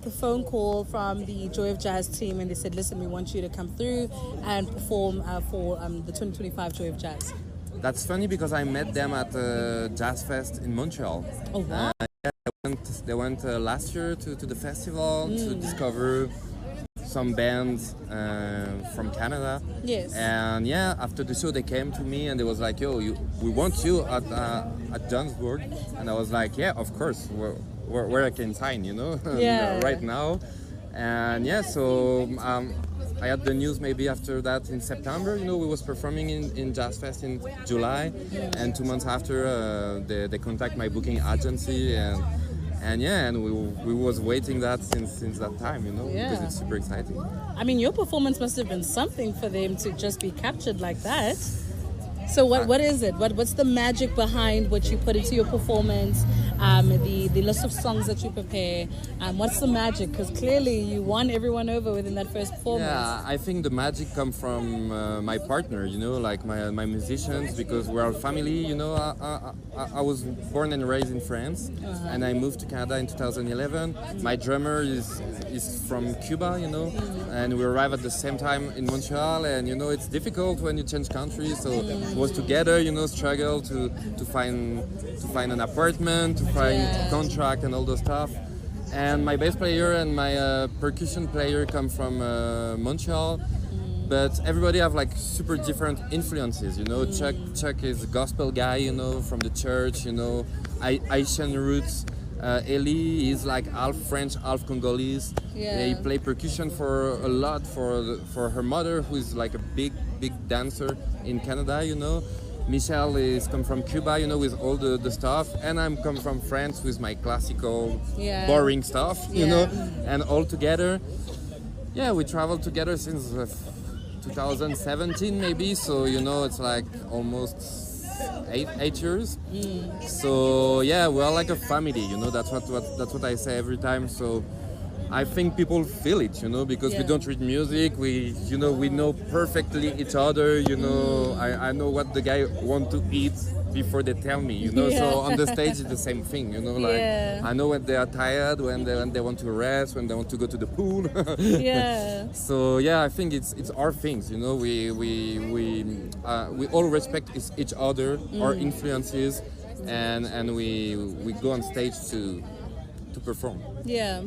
A phone call from the Joy of Jazz team, and they said, listen, we want you to come through and perform for the 2025 Joy of Jazz. That's funny because I met them at a jazz fest in Montreal. Oh, wow. They went last year to the festival to discover some bands from Canada. Yes. And yeah, after the show they came to me and they was like, yo, we want you at Johannesburg. And I was like, yeah, of course, where I can sign, you know, Yeah. right now. And yeah, so I had the news maybe after that in September, you know, we was performing in Jazz Fest in July. And 2 months after, they contact my booking agency and we was waiting that since that time, you know, Yeah. because it's super exciting. I mean, your performance must have been something for them to just be captured like that. So what is it? What's the magic behind what you put into your performance? The list of songs that you prepare. What's the magic? Because clearly you won everyone over within that first performance. Yeah, I think the magic comes from my partner, you know, like my musicians, because we're a family, you know. I was born and raised in France, and I moved to Canada in 2011. My drummer is from Cuba, you know, and we arrived at the same time in Montreal, and you know, it's difficult when you change countries, so we was together, you know, struggle to find an apartment, to find a contract and all those stuff. And my bass player and my percussion player come from Montreal, but everybody have like super different influences, you know. Chuck is a gospel guy, you know, from the church, you know, Haitian roots. Ellie is like half French, half Congolese. Yeah. They play percussion for a lot for her mother, who is like a big dancer in Canada, you know. Michelle is come from Cuba, you know, with all the stuff, and I'm come from France with my classical, boring stuff, you know. And all together, yeah, we traveled together since 2017 maybe. So you know, it's like almost eight years. So yeah, we're like a family, you know. That's what I say every time. So I think people feel it, you know, because we don't read music. We know perfectly each other. You know, I know what the guy want to eat before they tell me. You know, so on the stage it's the same thing. You know, like I know when they are tired, when they want to rest, when they want to go to the pool. So yeah, I think it's our things. You know, we all respect each other, our influences, and we go on stage to perform. Yeah.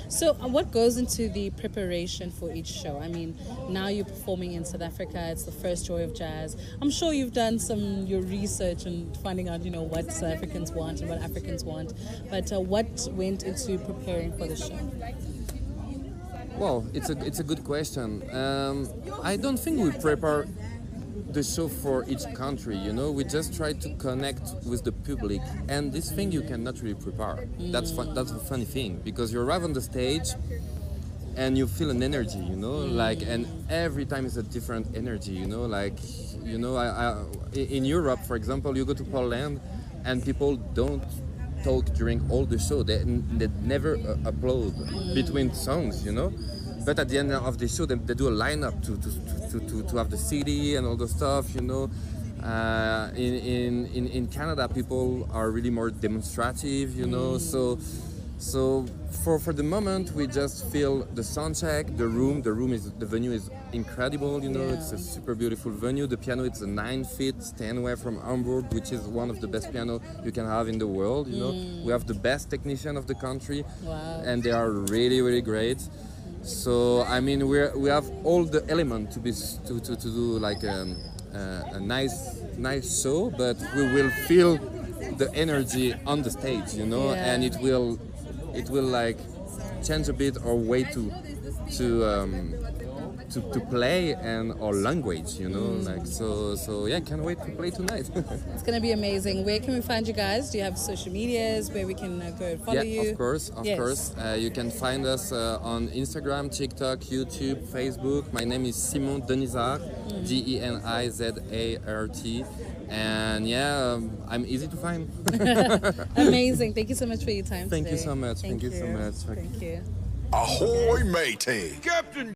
So what goes into the preparation for each show? I mean, now you're performing in South Africa. It's the first Joy of Jazz. I'm sure you've done your research and finding out, you know, what South Africans want and what Africans want. But what went into preparing for the show? Well, it's a good question. I don't think we prepare the show for each country, you know. We just try to connect with the public, and this thing you cannot really prepare. That's a funny thing, because you arrive on the stage and you feel an energy, you know, like, and every time it's a different energy, you know, like, you know, in Europe, for example, you go to Poland and people don't talk during all the show. They never applaud between songs, you know. But at the end of the show, they do a lineup to have the CD and all the stuff, you know. In Canada, people are really more demonstrative, you know. So for the moment, we just feel the sound check, the venue is incredible, you know. It's a super beautiful venue. The piano, it's a 9-feet Steinway from Hamburg, which is one of the best piano you can have in the world, you know. We have the best technician of the country, and they are really, really great. So I mean, we have all the element to do like a nice show, but we will feel the energy on the stage, you know, and it will like change a bit our way to play and our language, you know, like so yeah, can't wait to play tonight. It's gonna be amazing. Where can we find you guys? Do you have social medias where we can go and follow you? Of course. You can find us on Instagram, TikTok, YouTube, Facebook. My name is Simon Denizart, Denizart, and yeah, I'm easy to find. Amazing. Thank you so much for your time Thank today. you so much. Thank you so much. Thank you. Thank you. Ahoy, matey! Captain!